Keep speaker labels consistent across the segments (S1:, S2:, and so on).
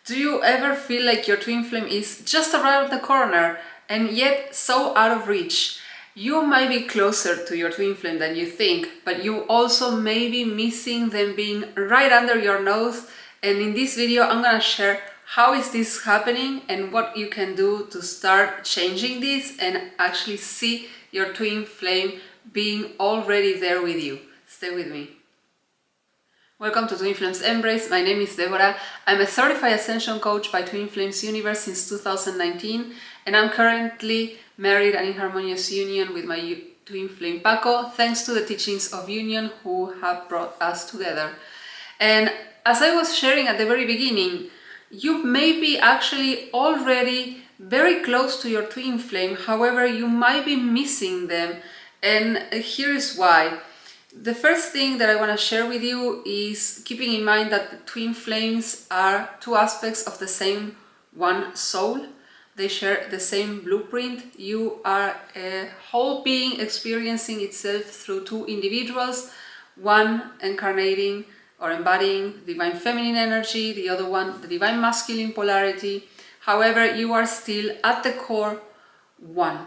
S1: Do you ever feel like your twin flame is just around the corner and yet so out of reach? You might be closer to your twin flame than you think, but you also may be missing them being right under your nose. And in this video, I'm gonna share how is this happening and what you can do to start changing this and actually see your twin flame being already there with you. Stay with me. Welcome to Twin Flames Embrace. My name is Deborah. I'm a certified ascension coach by Twin Flames Universe since 2019, and I'm currently married and in harmonious union with my twin flame Paco, thanks to the teachings of union who have brought us together. And as I was sharing at the very beginning, you may be actually already very close to your twin flame, however, you might be missing them, and here is why. The first thing that I want to share with you is keeping in mind that the twin flames are two aspects of the same one soul. They share the same blueprint. You are a whole being experiencing itself through two individuals, one incarnating or embodying divine feminine energy, the other one the divine masculine polarity. However, you are still at the core one.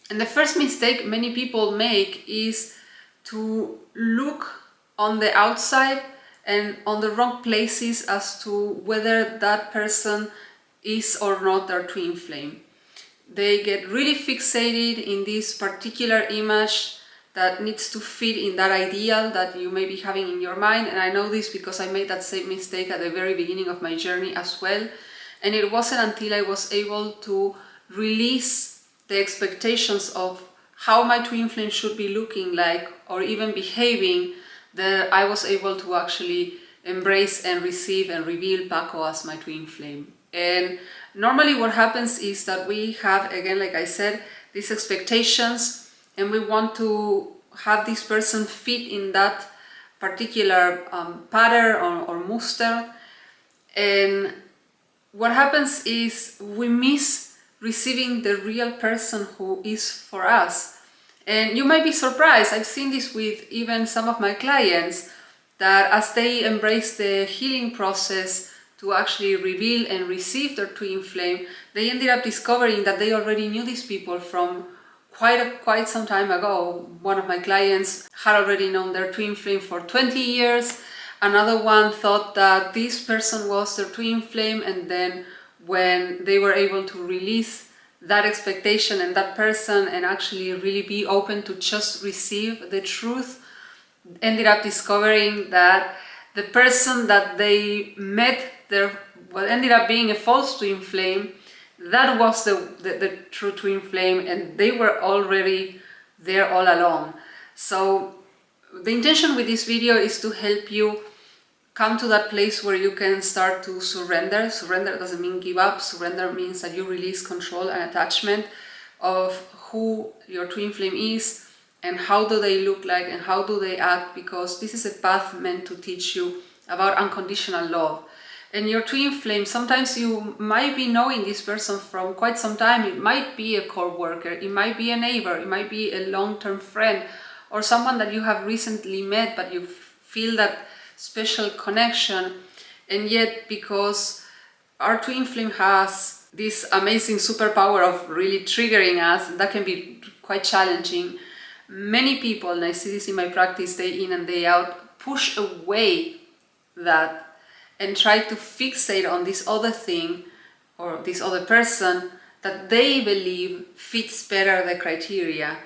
S1: And the first mistake many people make is to look on the outside and on the wrong places as to whether that person is or not their twin flame. They get really fixated in this particular image that needs to fit in that ideal that you may be having in your mind. And I know this because I made that same mistake at the very beginning of my journey as well. And it wasn't until I was able to release the expectations of how my twin flame should be looking like or even behaving that I was able to actually embrace and receive and reveal Paco as my twin flame. And normally what happens is that we have, again, like I said, these expectations and we want to have this person fit in that particular pattern or muster. And what happens is we miss receiving the real person who is for us. And you might be surprised, I've seen this with even some of my clients, that as they embrace the healing process to actually reveal and receive their twin flame, they ended up discovering that they already knew these people from quite some time ago. One of my clients had already known their twin flame for 20 years. Another one thought that this person was their twin flame, and then when they were able to release that expectation and that person and actually really be open to just receive the truth, ended up discovering that the person that they met what ended up being a false twin flame, that was the true twin flame, and they were already there all along. So the intention with this video is to help you come to that place where you can start to surrender. Surrender doesn't mean give up. Surrender means that you release control and attachment of who your twin flame is and how do they look like and how do they act, because this is a path meant to teach you about unconditional love. And your twin flame, sometimes you might be knowing this person from quite some time. It might be a co-worker, it might be a neighbor, it might be a long-term friend, or someone that you have recently met but you feel that special connection. And yet, because our twin flame has this amazing superpower of really triggering us, that can be quite challenging. Many people, and I see this in my practice day in and day out, push away that and try to fixate on this other thing or this other person that they believe fits better the criteria,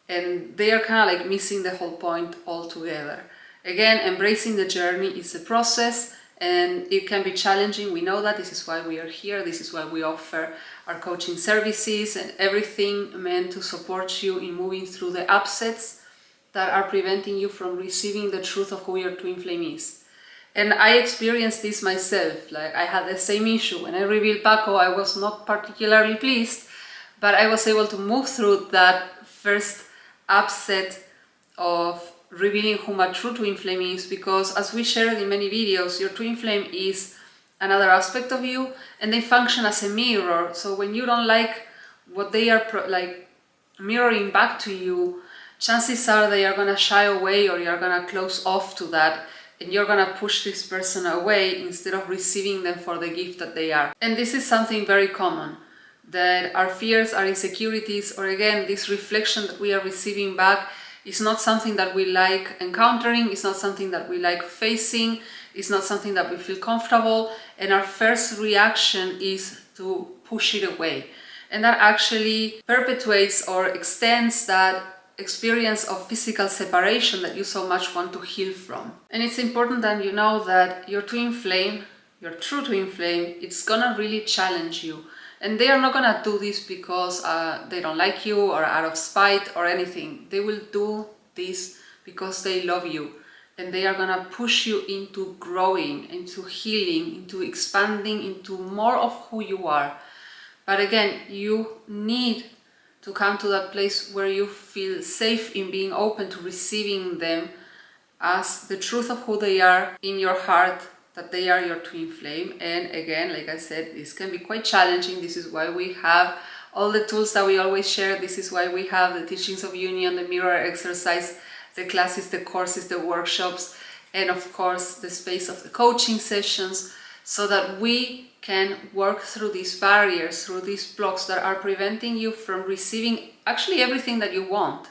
S1: and they are kind of like missing the whole point altogether. Again, embracing the journey is a process and it can be challenging. We know that. This is why we are here. This is why we offer our coaching services and everything meant to support you in moving through the upsets that are preventing you from receiving the truth of who your twin flame is. And I experienced this myself. Like, I had the same issue. When I revealed Paco, I was not particularly pleased, but I was able to move through that first upset of revealing who my true twin flame is, because as we shared in many videos, your twin flame is another aspect of you and they function as a mirror. So when you don't like what they are mirroring back to you, chances are they are going to shy away or you're going to close off to that. and you're gonna push this person away instead of receiving them for the gift that they are. And this is something very common, that our fears, our insecurities, or again, this reflection that we are receiving back is not something that we like encountering, it's not something that we like facing, it's not something that we feel comfortable, and our first reaction is to push it away. And that actually perpetuates or extends that experience of physical separation that you so much want to heal from. And it's important that you know that your twin flame, your true twin flame, it's gonna really challenge you. And they are not gonna do this because they don't like you or out of spite or anything. They will do this because they love you. And they are gonna push you into growing, into healing, into expanding, into more of who you are. But again, you need to come to that place where you feel safe in being open to receiving them as the truth of who they are in your heart, that they are your twin flame. And again, like I said, this can be quite challenging. This is why we have all the tools that we always share. This is why we have the teachings of union, the mirror exercise, the classes, the courses, the workshops, and of course the space of the coaching sessions, so that we can work through these barriers, through these blocks that are preventing you from receiving actually everything that you want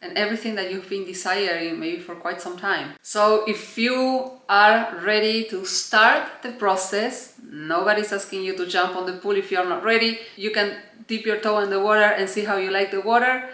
S1: and everything that you've been desiring maybe for quite some time. So if you are ready to start the process, nobody's asking you to jump on the pool. If you're not ready, you can dip your toe in the water and see how you like the water.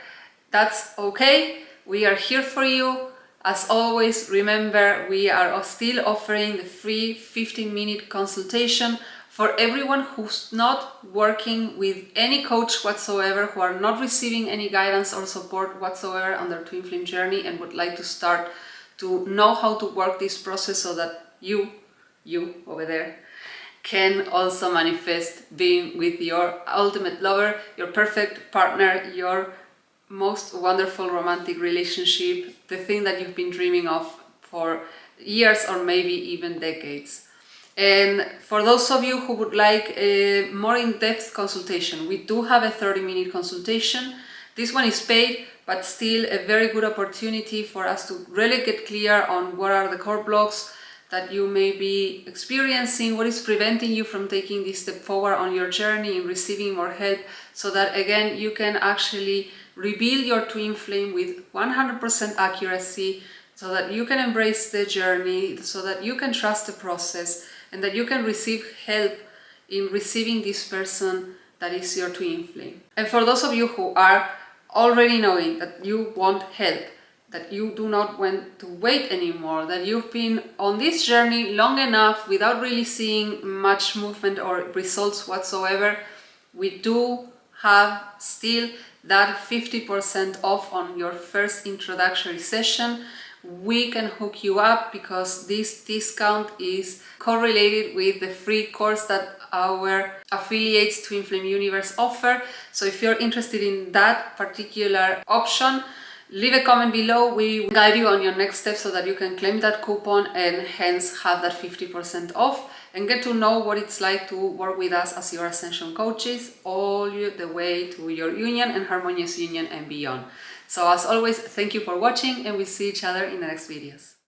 S1: That's okay. We are here for you. As always, remember, we are still offering the free 15-minute consultation for everyone who's not working with any coach whatsoever, who are not receiving any guidance or support whatsoever on their twin flame journey and would like to start to know how to work this process so that you over there, can also manifest being with your ultimate lover, your perfect partner, your most wonderful romantic relationship, the thing that you've been dreaming of for years or maybe even decades. And for those of you who would like a more in-depth consultation, we do have a 30-minute consultation. This one is paid, but still a very good opportunity for us to really get clear on what are the core blocks that you may be experiencing, what is preventing you from taking this step forward on your journey and receiving more help, so that again you can actually reveal your twin flame with 100% accuracy, so that you can embrace the journey, so that you can trust the process, and that you can receive help in receiving this person that is your twin flame. And for those of you who are already knowing that you want help, that you do not want to wait anymore, that you've been on this journey long enough without really seeing much movement or results whatsoever, we do have still that 50% off on your first introductory session. We can hook you up because this discount is correlated with the free course that our affiliates Twin Flame Universe offer. So if you're interested in that particular option, leave a comment below. We will guide you on your next step so that you can claim that coupon and hence have that 50% off and get to know what it's like to work with us as your ascension coaches all the way to your union and harmonious union and beyond. So as always, thank you for watching, and we'll see each other in the next videos.